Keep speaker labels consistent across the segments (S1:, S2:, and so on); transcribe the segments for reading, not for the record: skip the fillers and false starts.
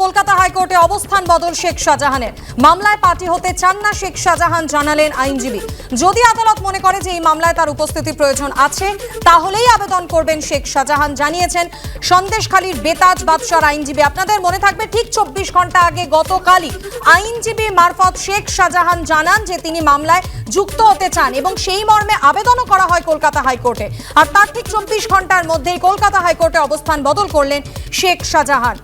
S1: কলকাতা হাইকোর্টে অবস্থান বদল শেখ শাহজাহানের। মামলায় পার্টি হতে চান না শেখ শাহজাহান, জানালেন আইনজীবী। যদি আদালত মনে করে যে এই মামলায় তার উপস্থিতি প্রয়োজন আছে, তাহলেই আবেদন করবেন শেখ শাহজাহান, জানিয়েছেন সন্দেশখালীর বেতাজ বাদশার আইনজীবী। আপনাদের মনে থাকবে ঠিক 24 ঘন্টা আগে গতকালই আইনজীবী মারফত শেখ শাহজাহান জানান যে তিনি মামলায় যুক্ত হতে চান এবং সেই মর্মে আবেদনও করা হয় কলকাতা হাইকোর্টে। আর তার ঠিক 24 ঘন্টার মধ্যেই কলকাতা হাইকোর্টে অবস্থান বদল করলেন শেখ শাহজাহান।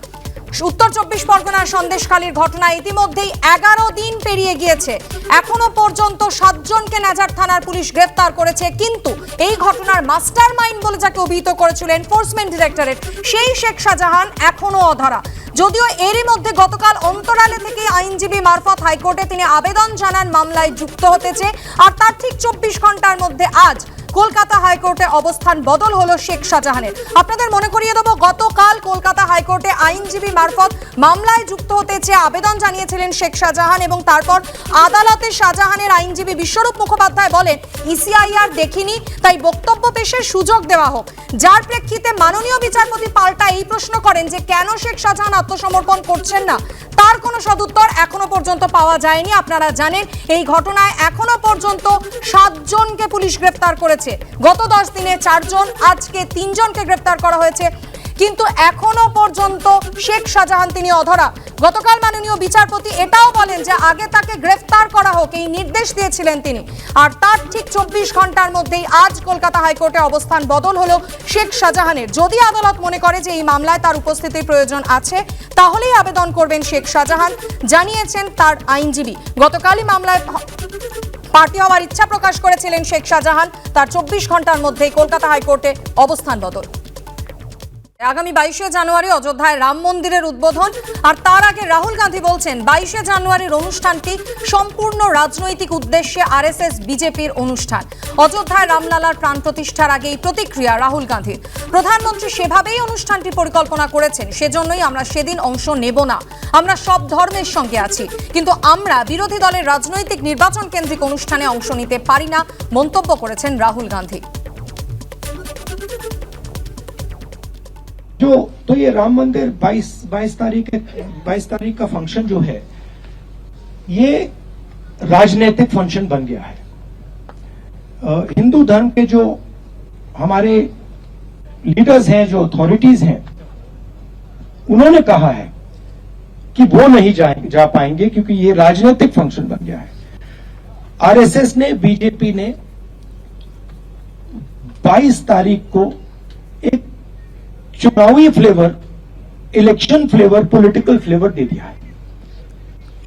S1: উত্তর 24 পরগনার সন্দেশখালীর ঘটনা ইতিমধ্যেই 11 দিন পেরিয়ে গিয়েছে। এখনো পর্যন্ত 7 জনকে নাজার থানার পুলিশ গ্রেফতার করেছে, কিন্তু এই ঘটনার মাস্টার মাইন্ড বলে যাকে অভিহিত করেছিল এনফোর্সমেন্ট ডিরেক্টরেট, সেই শেখ শাহজাহান এখনো অধরা। যদিও এরই মধ্যে গতকাল অন্তরালে থেকে আইনজীবী মারফত হাইকোর্টে তিনি আবেদন জানান মামলায় যুক্ত হতে চেয়ে, আর তার ঠিক 24 ঘন্টার মধ্যে আজ কলকাতা হাইকোর্টে অবস্থান বদল হলো শেখ শাহজাহানের। আপনাদের মনে করিয়ে দেব, গতকাল কলকাতা হাইকোর্টে আইনজীবী মারফত মামলায় যুক্ত হতে চেয়ে আবেদন জানিয়েছিলেন শেখ শাহজাহান এবং তারপর আদালতে শাহজাহানের আইনজীবী বিশ্বরূপ মুখোপাধ্যায় বলেন ইসিআইআর দেখিনি, তাই বক্তব্য পেশের সুযোগ দেওয়া হোক। যার প্রেক্ষিতে মাননীয় বিচারপতি পাল্টা এই প্রশ্ন করেন যে কেন শেখ শাহজাহান আত্মসমর্পণ করছেন না। তার কোনো সদুত্তর এখনো পর্যন্ত পাওয়া যায়নি। আপনারা জানেন এই ঘটনায় এখনো পর্যন্ত 7 জনকে পুলিশ গ্রেফতার করেছে। গত 10 দিনে 4 জন, আজকে 3 জনকে গ্রেফতার করা হয়েছে, কিন্তু এখনো পর্যন্ত শেখ শাহজাহান তিনি অধরা। গতকাল মাননীয় বিচারপতি এটাও বলেন যে আগে তাকে গ্রেফতার করা হোক, এই নির্দেশ দিয়েছিলেন তিনি। আর তার ঠিক 24 ঘন্টার মধ্যেই আজ কলকাতা হাইকোর্টে অবস্থান বদল হলো শেখ শাহজাহানের। যদি আদালত মনে করে যে এই মামলায় তার উপস্থিতির প্রয়োজন আছে, তাহলেই আবেদন করবেন শেখ শাহজাহান, জানিয়েছেন তার আইনজীবী। গতকালই মামলায় পার্টি হওয়ার ইচ্ছা প্রকাশ করেছিলেন শেখ শাহজাহান। তার 24 ঘন্টার মধ্যেই কলকাতা হাইকোর্টে অবস্থান বদল। আগামী 22শে জানুয়ারি অযোধ্যায় রাম মন্দিরের উদ্বোধন, আর তার আগে রাহুল গান্ধী বলছেন 22শে জানুয়ারির অনুষ্ঠানটি সম্পূর্ণ রাজনৈতিক উদ্দেশ্যে আরএসএস বিজেপির অনুষ্ঠান। অযোধ্যায় রামলালার প্রাণ প্রতিষ্ঠার আগে এই প্রতিক্রিয়া রাহুল গান্ধীর। প্রধানমন্ত্রী সেভাবেই অনুষ্ঠানটি পরিকল্পনা করেছেন, সেজন্যই আমরা সেদিন অংশ নেব না। আমরা সব ধর্মের সঙ্গে আছি, কিন্তু আমরা বিরোধী দলের রাজনৈতিক নির্বাচন কেন্দ্রিক অনুষ্ঠানে অংশ নিতে পারি না, মন্তব্য করেছেন রাহুল গান্ধী।
S2: तो ये राम मंदिर 22 तारीख का फंक्शन जो है, ये राजनीतिक फंक्शन बन गया है। हिंदू धर्म के जो हमारे लीडर्स हैं, जो अथॉरिटीज हैं, उन्होंने कहा है कि वो नहीं जा पाएंगे क्योंकि ये राजनीतिक फंक्शन बन गया है। आरएसएस ने, बीजेपी ने 22 तारीख को एक चुनावी flavour, election flavour, political flavour दे दिया है।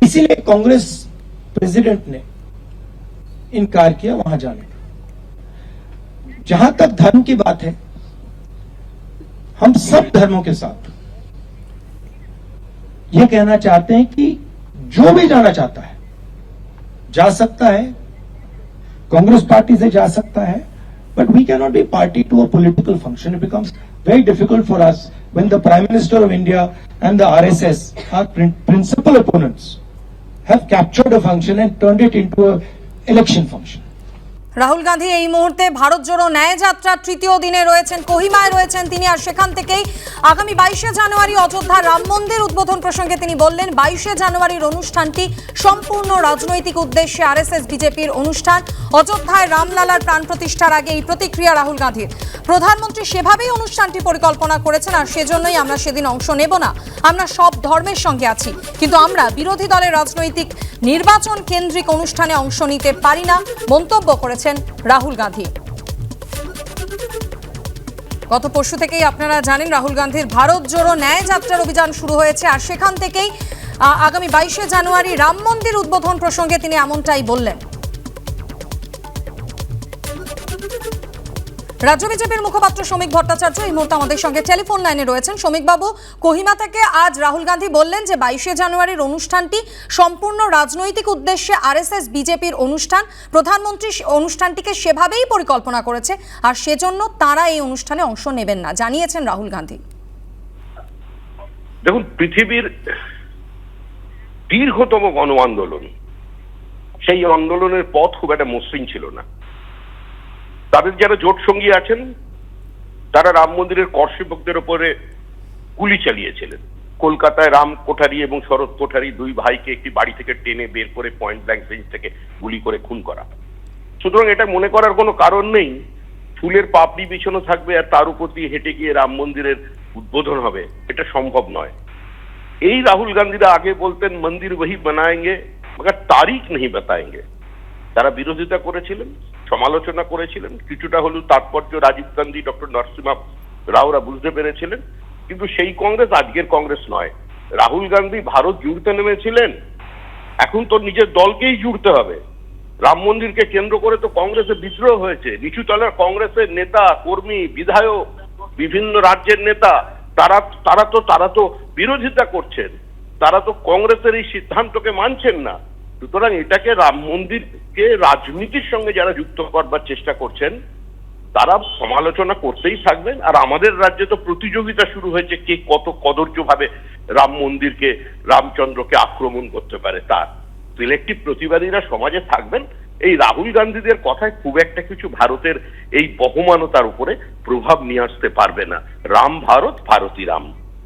S2: इसीलिए कांग्रेस प्रेसिडेंट ने इनकार किया वहां जाने का। जहां तक धर्म की बात है, हम सब धर्मों के साथ यह कहना चाहते हैं कि जो भी जाना चाहता है जा सकता है, कांग्रेस पार्टी से जा सकता है, but we cannot be party to a political function. It becomes very difficult for us when the Prime Minister of India and the RSS, our principal opponents, have captured a function and turned it into an election function.
S1: Rahul Gandhi এই মুহূর্তে ভারত জোড়ো ন্যায় যাত্রার তৃতীয় দিনে রয়েছেন, কোহিমায় রয়েছেন তিনি। আর সেখান থেকেই আগামী 22শে জানুয়ারি অযোধ্যার রাম মন্দির উদ্বোধন প্রসঙ্গে তিনি বললেন 22শে জানুয়ারির অনুষ্ঠানটি সম্পূর্ণ রাজনৈতিক উদ্দেশ্যে আরএসএস বিজেপির অনুষ্ঠান। অযোধ্যায় রামলালার প্রাণ প্রতিষ্ঠার আগে এই প্রতিক্রিয়া রাহুল গান্ধীর। প্রধানমন্ত্রী সেভাবেই অনুষ্ঠানটি পরিকল্পনা করেছেন, আর সেজন্যই আমরা সেদিন অংশ নেব না। আমরা সব ধর্মের সঙ্গে আছি, কিন্তু আমরা বিরোধী দলের রাজনৈতিক নির্বাচন কেন্দ্রিক অনুষ্ঠানে অংশ নিতে পারি না, মন্তব্য করেছেন রাহুল গান্ধী। গত পরশু থেকেই আপনারা জানেন রাহুল গান্ধীর ভারত জোড়ো ন্যায় যাত্রার অভিযান শুরু হয়েছে, আর সেখান থেকেই আগামী 22শে জানুয়ারি রাম মন্দির উদ্বোধন প্রসঙ্গে তিনি এমনটাই বললেন। রাজ্য বিজেপির মুখপাত্র শ্রমিক ভট্টাচার্য এই মুহূর্তে আমাদের সঙ্গে টেলিফোন লাইনে রয়েছেন। শ্রমিক বাবু, কোহিমা থেকে আজ রাহুল গান্ধী বললেন যে 22শে জানুয়ারির অনুষ্ঠানটি সম্পূর্ণ রাজনৈতিক উদ্দেশ্যে আরএসএস বিজেপির অনুষ্ঠান। প্রধানমন্ত্রী অনুষ্ঠানটিকে সেভাবেই পরিকল্পনা করেছে, আর সেজন্য তারা এই অনুষ্ঠানে অংশ নেবেন না, জানিয়েছেন রাহুল গান্ধী।
S3: দেখুন, পৃথিবীর দীর্ঘতম গণ আন্দোলন, সেই আন্দোলনের পথ খুব একটা মসৃণ ছিল না। তাদের যারা জোট সঙ্গী আছেন, তারা রাম মন্দিরের কর্তৃপক্ষদের উপরে গুলি চালিয়েছিলেন। কলকাতায় রাম কোঠারি এবং শরৎ কোঠারি দুই ভাইকে একটি বাড়ি থেকে টেনে বের করে পয়েন্ট ব্ল্যাঙ্ক রেঞ্জ থেকে গুলি করে খুন করা। সুতরাং এটা মনে করার কোনো কারণ নেই ফুলের পাপড়ি বিছানো থাকবে আর তার উপর দিয়ে হেঁটে গিয়ে রাম মন্দিরের উদ্বোধন হবে, এটা সম্ভব নয়। এই রাহুল গান্ধীরা আগে বলতেন মন্দির ওহি বানায়েঙ্গে মगर তারিখ नहीं बताएंगे। তারা বিরোধিতা করেছিলেন, সমালোচনা করেছিলেন, কিছুটা হলেও তাৎপর্য রাজীব গান্ধী, ডক্টর নরসিমহা রাওরা বুঝতে পেরেছিলেন, কিন্তু সেই কংগ্রেস আজকের কংগ্রেস নয়। রাহুল গান্ধী ভারত জুড়তে নেমেছিলেন, এখন তো নিজের দলকেই জুড়তে হবে। রাম মন্দিরকে কেন্দ্র করে তো কংগ্রেসে বিদ্রোহ হয়েছে, নিচুতলার কংগ্রেসের নেতা কর্মী বিধায়ক বিভিন্ন রাজ্যের নেতা তারা তো বিরোধিতা করছেন, তারা তো কংগ্রেসের এই সিদ্ধান্তকে মানছেন না। সুতরাং এটাকে রাম মন্দিরকে রাজনীতির সঙ্গে যারা যুক্ত করবার চেষ্টা করছেন তারা সমালোচনা করতেই থাকবেন। আর আমাদের রাজ্যে তো প্রতিযোগিতা শুরু হয়েছে কে কত কদর্যভাবে রাম মন্দিরকে, রামচন্দ্রকে আক্রমণ করতে পারে। তার সিলেক্টিভ প্রতিবাদীরা সমাজে থাকবেন। এই রাহুল গান্ধীদের কথায় খুব একটা কিছু ভারতের এই বহমানতার উপরে প্রভাব নিয়ে আসতে পারবে না। রাম ভারত, ভারতী রাম।